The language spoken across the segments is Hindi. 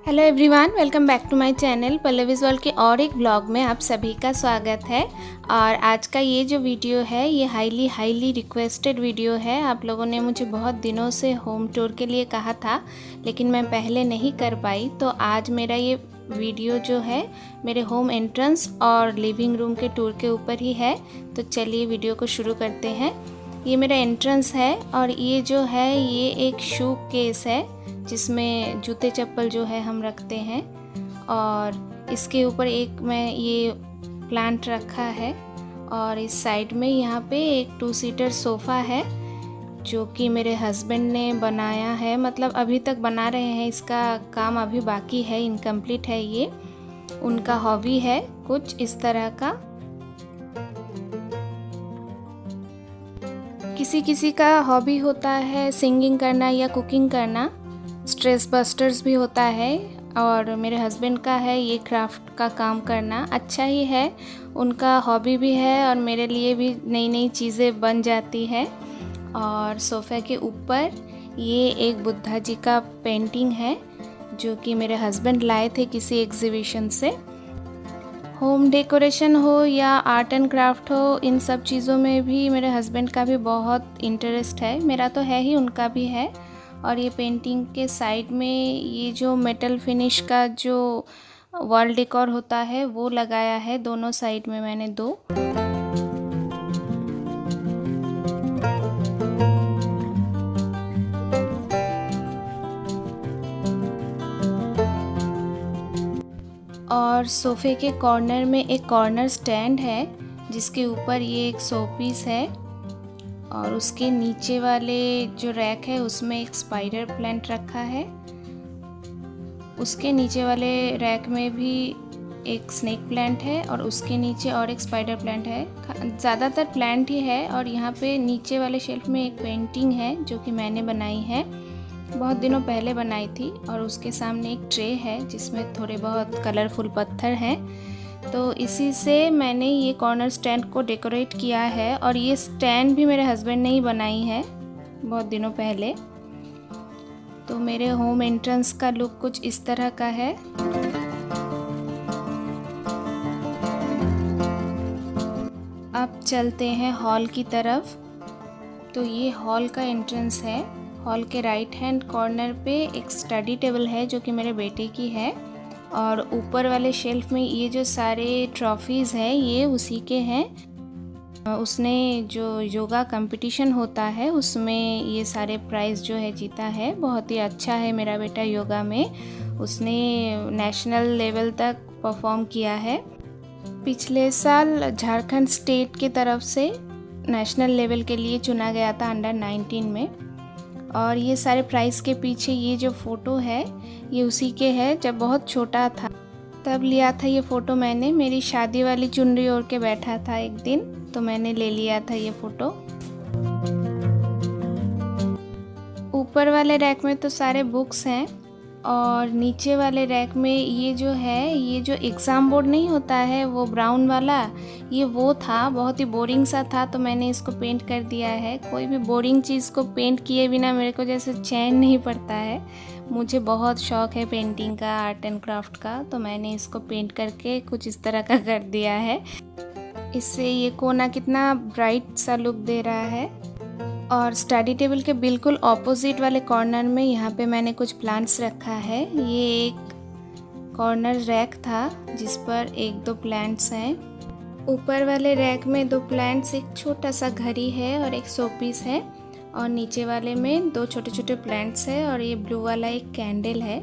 Hello everyone, welcome back to my channel Pallavi's world के और एक ब्लॉग में आप सभी का स्वागत है। और आज का ये जो वीडियो है ये हाईली रिक्वेस्टेड वीडियो है। आप लोगों ने मुझे बहुत दिनों से होम टूर के लिए कहा था, लेकिन मैं पहले नहीं कर पाई। तो आज मेरा ये वीडियो जो है मेरे होम एंट्रेंस और लिविंग रूम के टूर के ऊपर ही है। तो चलिए वीडियो को शुरू करते हैं। ये मेरा एंट्रेंस है और ये जो है ये एक शू केस है जिसमें जूते चप्पल जो है हम रखते हैं। और इसके ऊपर एक मैं ये प्लांट रखा है और इस साइड में यहाँ पे एक 2 सीटर सोफ़ा है जो कि मेरे हस्बैंड ने बनाया है। मतलब अभी तक बना रहे हैं, इसका काम अभी बाकी है, इनकम्प्लीट है। ये उनका हॉबी है कुछ इस तरह का। किसी किसी का हॉबी होता है सिंगिंग करना या कुकिंग करना, स्ट्रेस बस्टर्स भी होता है। और मेरे हस्बैंड का है ये क्राफ्ट का काम करना। अच्छा ही है, उनका हॉबी भी है और मेरे लिए भी नई नई चीज़ें बन जाती है। और सोफ़े के ऊपर ये एक बुद्धा जी का पेंटिंग है जो कि मेरे हस्बैंड लाए थे किसी एग्जीबिशन से। होम डेकोरेशन हो या आर्ट एंड क्राफ्ट हो, इन सब चीज़ों में भी मेरे हस्बैंड का भी बहुत इंटरेस्ट है। मेरा तो है ही, उनका भी है। और ये पेंटिंग के साइड में ये जो मेटल फिनिश का जो वॉल डेकोर होता है वो लगाया है दोनों साइड में मैंने 2। और सोफ़े के कॉर्नर में एक कॉर्नर स्टैंड है जिसके ऊपर ये एक शो पीस है। और उसके नीचे वाले जो रैक है उसमें एक स्पाइडर प्लांट रखा है। उसके नीचे वाले रैक में भी एक स्नेक प्लांट है और उसके नीचे और एक स्पाइडर प्लांट है। ज़्यादातर प्लांट ही है। और यहाँ पे नीचे वाले शेल्फ में एक पेंटिंग है जो कि मैंने बनाई है, बहुत दिनों पहले बनाई थी। और उसके सामने एक ट्रे है जिसमें थोड़े बहुत कलरफुल पत्थर हैं। तो इसी से मैंने ये कॉर्नर स्टैंड को डेकोरेट किया है। और ये स्टैंड भी मेरे हस्बैंड ने ही बनाई है बहुत दिनों पहले। तो मेरे होम एंट्रेंस का लुक कुछ इस तरह का है। अब चलते हैं हॉल की तरफ। तो ये हॉल का एंट्रेंस है। हॉल के राइट हैंड कॉर्नर पे एक स्टडी टेबल है जो कि मेरे बेटे की है। और ऊपर वाले शेल्फ में ये जो सारे ट्रॉफीज़ हैं ये उसी के हैं। उसने जो योगा कंपटीशन होता है उसमें ये सारे प्राइज़ जो है जीता है। बहुत ही अच्छा है मेरा बेटा योगा में, उसने नेशनल लेवल तक परफॉर्म किया है। पिछले साल झारखंड स्टेट की तरफ से नेशनल लेवल के लिए चुना गया था अंडर 19 में। और ये सारे प्राइज़ के पीछे ये जो फ़ोटो है ये उसी के है। जब बहुत छोटा था तब लिया था ये फ़ोटो मैंने। मेरी शादी वाली चुनरी ओढ़ के बैठा था एक दिन, तो मैंने ले लिया था ये फ़ोटो। ऊपर वाले रैक में तो सारे बुक्स हैं और नीचे वाले रैक में ये जो है, ये जो एग्ज़ाम बोर्ड नहीं होता है वो ब्राउन वाला, ये वो था। बहुत ही बोरिंग सा था तो मैंने इसको पेंट कर दिया है। कोई भी बोरिंग चीज़ को पेंट किए बिना मेरे को जैसे चैन नहीं पड़ता है। मुझे बहुत शौक़ है पेंटिंग का, आर्ट एंड क्राफ्ट का। तो मैंने इसको पेंट करके कुछ इस तरह का कर दिया है। इससे ये कोना कितना ब्राइट सा लुक दे रहा है। और स्टडी टेबल के बिल्कुल ऑपोजिट वाले कॉर्नर में यहाँ पे मैंने कुछ प्लांट्स रखा है। ये एक कॉर्नर रैक था जिस पर 1-2 प्लांट्स हैं। ऊपर वाले रैक में 2 प्लांट्स, एक छोटा सा घड़ी है और एक शो पीस है। और नीचे वाले में 2 छोटे छोटे प्लांट्स है और ये ब्लू वाला एक कैंडल है।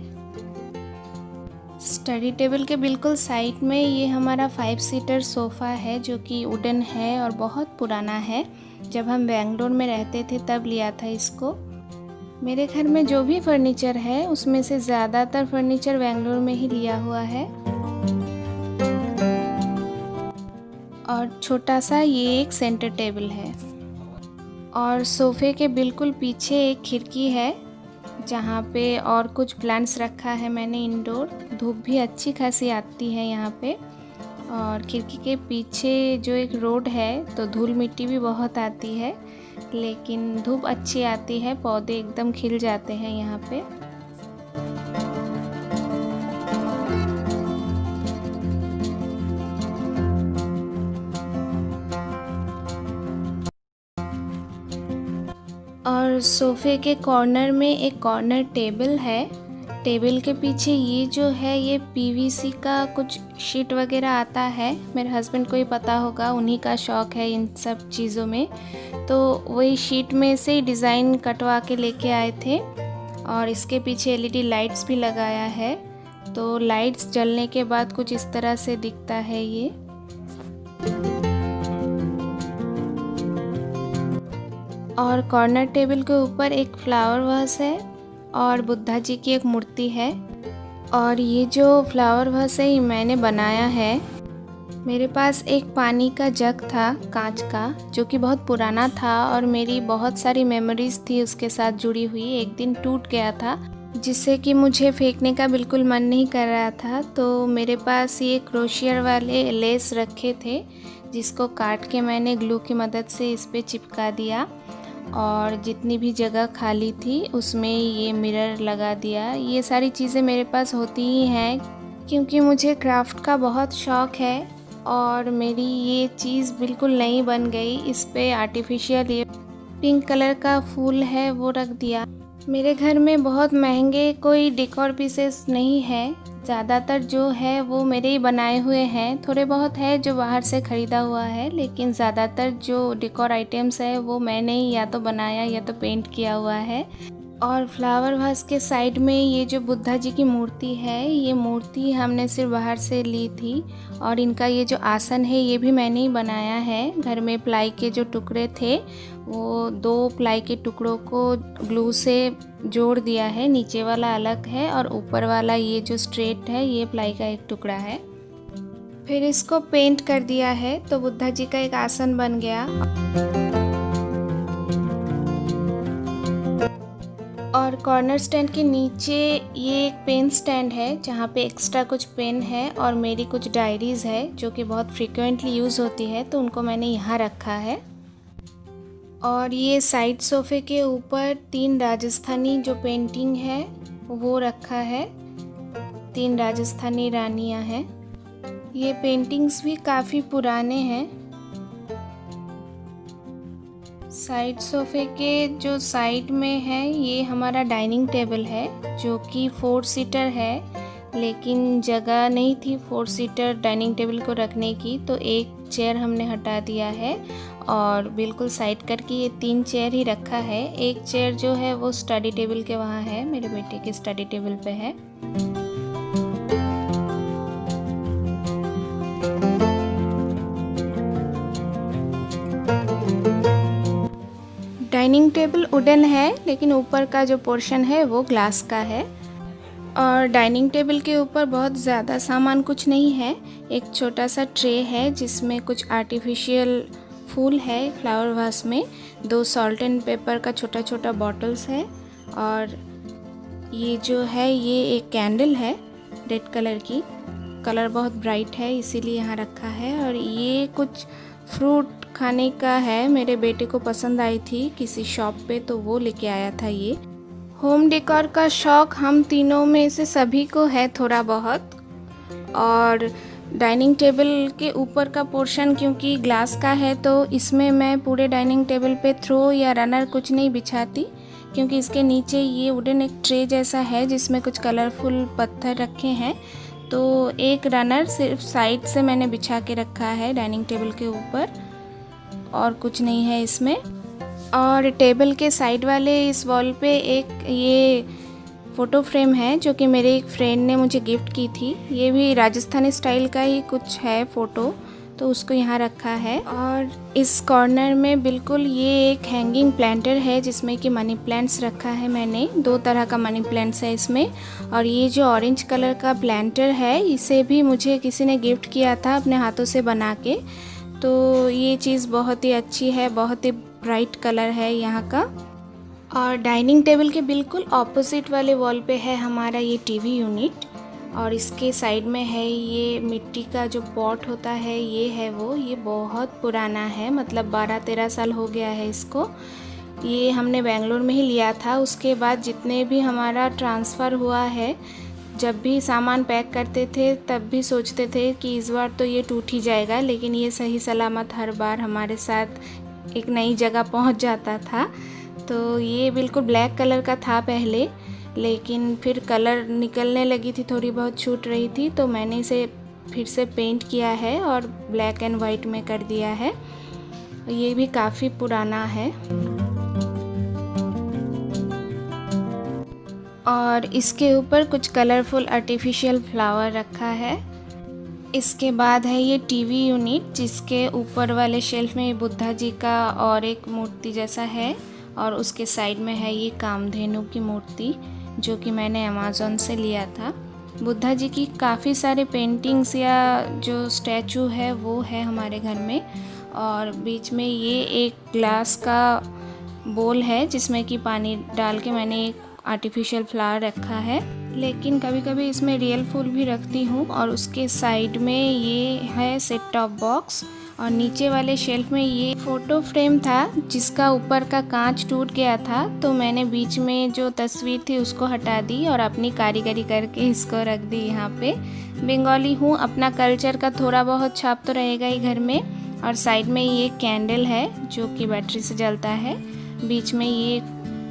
स्टडी टेबल के बिल्कुल साइड में ये हमारा 5 सीटर सोफ़ा है जो कि वुडन है और बहुत पुराना है। जब हम बेंगलोर में रहते थे तब लिया था इसको। मेरे घर में जो भी फर्नीचर है उसमें से ज़्यादातर फर्नीचर बेंगलोर में ही लिया हुआ है। और छोटा सा ये एक सेंटर टेबल है। और सोफ़े के बिल्कुल पीछे एक खिड़की है जहाँ पे और कुछ प्लांट्स रखा है मैंने इंडोर। धूप भी अच्छी खासी आती है यहाँ पे। और खिड़की के पीछे जो एक रोड है तो धूल मिट्टी भी बहुत आती है, लेकिन धूप अच्छी आती है, पौधे एकदम खिल जाते हैं यहाँ पे। सोफ़े के कॉर्नर में एक कॉर्नर टेबल है। टेबल के पीछे ये जो है ये पीवीसी का कुछ शीट वगैरह आता है। मेरे हस्बैंड को ही पता होगा, उन्हीं का शौक़ है इन सब चीज़ों में। तो वही शीट में से ही डिज़ाइन कटवा के लेके आए थे। और इसके पीछे एलईडी लाइट्स भी लगाया है। तो लाइट्स जलने के बाद कुछ इस तरह से दिखता है ये। और कॉर्नर टेबल के ऊपर एक फ्लावर वास है और बुद्धा जी की एक मूर्ति है। और ये जो फ्लावर वास है ये मैंने बनाया है। मेरे पास एक पानी का जग था कांच का, जो कि बहुत पुराना था और मेरी बहुत सारी मेमोरीज़ थी उसके साथ जुड़ी हुई। एक दिन टूट गया था जिससे कि मुझे फेंकने का बिल्कुल मन नहीं कर रहा था। तो मेरे पास ये क्रोशियर वाले लेस रखे थे जिसको काट के मैंने ग्लू की मदद से इस पे चिपका दिया। और जितनी भी जगह खाली थी उसमें ये मिरर लगा दिया। ये सारी चीज़ें मेरे पास होती ही हैं क्योंकि मुझे क्राफ्ट का बहुत शौक़ है। और मेरी ये चीज़ बिल्कुल नई बन गई। इस पे आर्टिफिशियल ये पिंक कलर का फूल है वो रख दिया। मेरे घर में बहुत महंगे कोई डेकोर पीसेस नहीं है, ज़्यादातर जो है वो मेरे ही बनाए हुए हैं। थोड़े बहुत है जो बाहर से ख़रीदा हुआ है, लेकिन ज़्यादातर जो डेकोर आइटम्स है वो मैंने ही या तो बनाया या तो पेंट किया हुआ है। और फ्लावर वास के साइड में ये जो बुद्धा जी की मूर्ति है, ये मूर्ति हमने सिर्फ बाहर से ली थी। और इनका ये जो आसन है ये भी मैंने ही बनाया है। घर में प्लाई के जो टुकड़े थे वो 2 प्लाई के टुकड़ों को ग्लू से जोड़ दिया है। नीचे वाला अलग है और ऊपर वाला ये जो स्ट्रेट है ये प्लाई का एक टुकड़ा है। फिर इसको पेंट कर दिया है तो बुद्धा जी का एक आसन बन गया। और कॉर्नर स्टैंड के नीचे ये एक पेन स्टैंड है जहाँ पे एक्स्ट्रा कुछ पेन है और मेरी कुछ डायरीज़ है जो कि बहुत फ्रीक्वेंटली यूज़ होती है, तो उनको मैंने यहाँ रखा है। और ये साइड सोफ़े के ऊपर 3 राजस्थानी जो पेंटिंग है वो रखा है। 3 राजस्थानी रानियाँ हैं। ये पेंटिंग्स भी काफ़ी पुराने हैं। साइड सोफ़े के जो साइड में है ये हमारा डाइनिंग टेबल है जो कि 4 सीटर है, लेकिन जगह नहीं थी 4 सीटर डाइनिंग टेबल को रखने की, तो एक चेयर हमने हटा दिया है और बिल्कुल साइड करके ये 3 चेयर ही रखा है। एक चेयर जो है वो स्टडी टेबल के वहाँ है, मेरे बेटे के स्टडी टेबल पे है। डाइनिंग टेबल वुडन है, लेकिन ऊपर का जो पोर्शन है वो ग्लास का है। और डाइनिंग टेबल के ऊपर बहुत ज़्यादा सामान कुछ नहीं है। एक छोटा सा ट्रे है जिसमें कुछ आर्टिफिशियल फूल है फ्लावर वास में। 2 सॉल्ट एंड पेपर का छोटा छोटा बॉटल्स है। और ये जो है ये एक कैंडल है रेड कलर की, कलर बहुत ब्राइट है इसीलिए यहाँ रखा है। और ये कुछ फ्रूट खाने का है, मेरे बेटे को पसंद आई थी किसी शॉप पे तो वो लेके आया था। ये होम डेकोर का शौक़ हम तीनों में से सभी को है थोड़ा बहुत। और डाइनिंग टेबल के ऊपर का पोर्शन क्योंकि ग्लास का है तो इसमें मैं पूरे डाइनिंग टेबल पे थ्रो या रनर कुछ नहीं बिछाती, क्योंकि इसके नीचे ये वुडन एक ट्रे जैसा है जिसमें कुछ कलरफुल पत्थर रखे हैं। तो एक रनर सिर्फ साइड से मैंने बिछा के रखा है डाइनिंग टेबल के ऊपर, और कुछ नहीं है इसमें। और टेबल के साइड वाले इस वॉल पे एक ये फ़ोटो फ्रेम है जो कि मेरे एक फ्रेंड ने मुझे गिफ्ट की थी। ये भी राजस्थानी स्टाइल का ही कुछ है फ़ोटो, तो उसको यहाँ रखा है। और इस कॉर्नर में बिल्कुल ये एक हैंगिंग प्लांटर है जिसमें कि मनी प्लांट्स रखा है मैंने। 2 तरह का मनी प्लांट्स है इसमें। और ये जो ऑरेंज कलर का प्लांटर है इसे भी मुझे किसी ने गिफ्ट किया था अपने हाथों से बना के। तो ये चीज़ बहुत ही अच्छी है, बहुत ही ब्राइट कलर है यहाँ का। और डाइनिंग टेबल के बिल्कुल ऑपोजिट वाले वॉल पे है हमारा ये टीवी यूनिट। और इसके साइड में है ये मिट्टी का जो पॉट होता है, ये है वो। ये बहुत पुराना है, मतलब 12-13 साल हो गया है इसको। ये हमने बेंगलोर में ही लिया था। उसके बाद जितने भी हमारा ट्रांसफ़र हुआ है, जब भी सामान पैक करते थे तब भी सोचते थे कि इस बार तो ये टूट ही जाएगा, लेकिन ये सही सलामत हर बार हमारे साथ एक नई जगह पहुंच जाता था। तो ये बिल्कुल ब्लैक कलर का था पहले, लेकिन फिर कलर निकलने लगी थी, थोड़ी बहुत छूट रही थी, तो मैंने इसे फिर से पेंट किया है और ब्लैक एंड वाइट में कर दिया है। ये भी काफ़ी पुराना है। और इसके ऊपर कुछ कलरफुल आर्टिफिशियल फ्लावर रखा है। इसके बाद है ये टीवी यूनिट, जिसके ऊपर वाले शेल्फ में बुद्धा जी का और एक मूर्ति जैसा है, और उसके साइड में है ये कामधेनु की मूर्ति, जो कि मैंने अमेज़न से लिया था। बुद्धा जी की काफ़ी सारे पेंटिंग्स या जो स्टैचू है वो है हमारे घर में। और बीच में ये एक ग्लास का बोल है जिसमें कि पानी डाल के मैंने एक आर्टिफिशियल फ्लावर रखा है, लेकिन कभी कभी इसमें रियल फूल भी रखती हूँ। और उसके साइड में ये है सेट टॉप बॉक्स, और नीचे वाले शेल्फ में ये फ़ोटो फ्रेम था जिसका ऊपर का कांच टूट गया था, तो मैंने बीच में जो तस्वीर थी उसको हटा दी और अपनी कारीगरी करके इसको रख दी यहाँ पे। बंगाली हूँ, अपना कल्चर का थोड़ा बहुत छाप तो रहेगा ही घर में। और साइड में ये कैंडल है जो कि बैटरी से जलता है। बीच में ये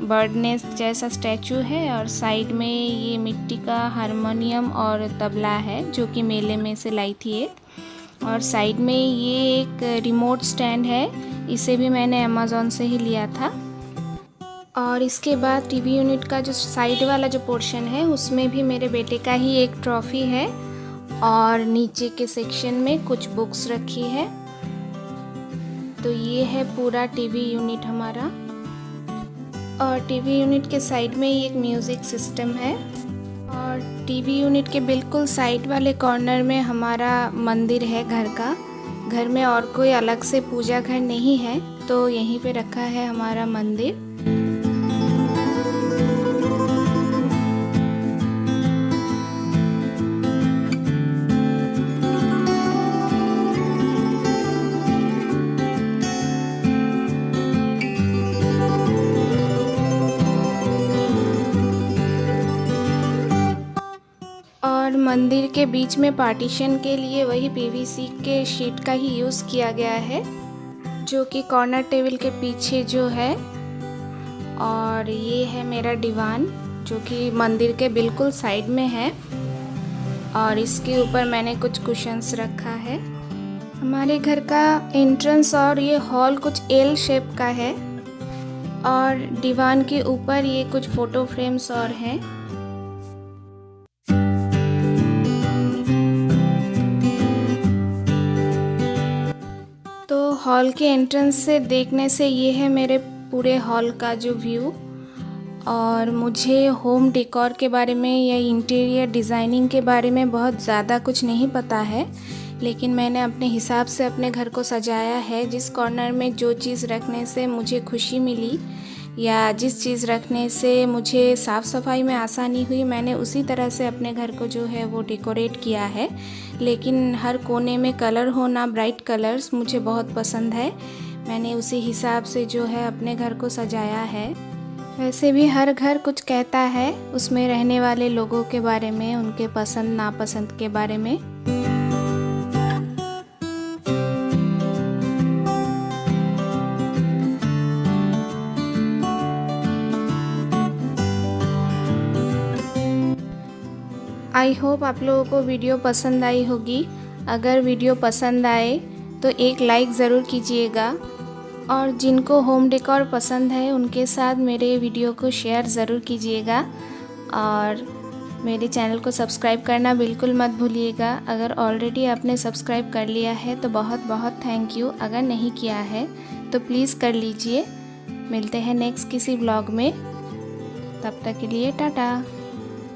बर्ड नेस्ट जैसा स्टैचू है, और साइड में ये मिट्टी का हारमोनियम और तबला है जो कि मेले में से लाई थी एक। और साइड में ये एक रिमोट स्टैंड है, इसे भी मैंने अमेज़न से ही लिया था। और इसके बाद टीवी यूनिट का जो साइड वाला जो पोर्शन है उसमें भी मेरे बेटे का ही एक ट्रॉफी है, और नीचे के सेक्शन में कुछ बुक्स रखी है। तो ये है पूरा टीवी यूनिट हमारा। और टीवी यूनिट के साइड में ही एक म्यूज़िक सिस्टम है। और टीवी यूनिट के बिल्कुल साइड वाले कॉर्नर में हमारा मंदिर है घर का। घर में और कोई अलग से पूजा घर नहीं है, तो यहीं पे रखा है हमारा मंदिर। और मंदिर के बीच में पार्टीशन के लिए वही पीवीसी के शीट का ही यूज़ किया गया है, जो कि कॉर्नर टेबल के पीछे जो है। और ये है मेरा दीवान जो कि मंदिर के बिल्कुल साइड में है, और इसके ऊपर मैंने कुछ कुशन्स रखा है। हमारे घर का एंट्रेंस और ये हॉल कुछ एल शेप का है, और दीवान के ऊपर ये कुछ फ़ोटो फ्रेम्स और हैं। तो हॉल के एंट्रेंस से देखने से ये है मेरे पूरे हॉल का जो व्यू। और मुझे होम डेकोर के बारे में या इंटीरियर डिज़ाइनिंग के बारे में बहुत ज़्यादा कुछ नहीं पता है, लेकिन मैंने अपने हिसाब से अपने घर को सजाया है। जिस कॉर्नर में जो चीज़ रखने से मुझे खुशी मिली या जिस चीज़ रखने से मुझे साफ़ सफाई में आसानी हुई, मैंने उसी तरह से अपने घर को जो है वो डेकोरेट किया है। लेकिन हर कोने में कलर होना, ब्राइट कलर्स मुझे बहुत पसंद है। मैंने उसी हिसाब से जो है अपने घर को सजाया है। वैसे भी हर घर कुछ कहता है उसमें रहने वाले लोगों के बारे में, उनके पसंद नापसंद के बारे में। आई होप आप लोगों को वीडियो पसंद आई होगी। अगर वीडियो पसंद आए तो एक लाइक ज़रूर कीजिएगा, और जिनको होम डेकोर पसंद है उनके साथ मेरे वीडियो को शेयर ज़रूर कीजिएगा। और मेरे चैनल को सब्सक्राइब करना बिल्कुल मत भूलिएगा। अगर ऑलरेडी आपने सब्सक्राइब कर लिया है तो बहुत बहुत थैंक यू। अगर नहीं किया है तो प्लीज़ कर लीजिए। मिलते हैं नेक्स्ट किसी ब्लॉग में, तब तक के लिए टाटा।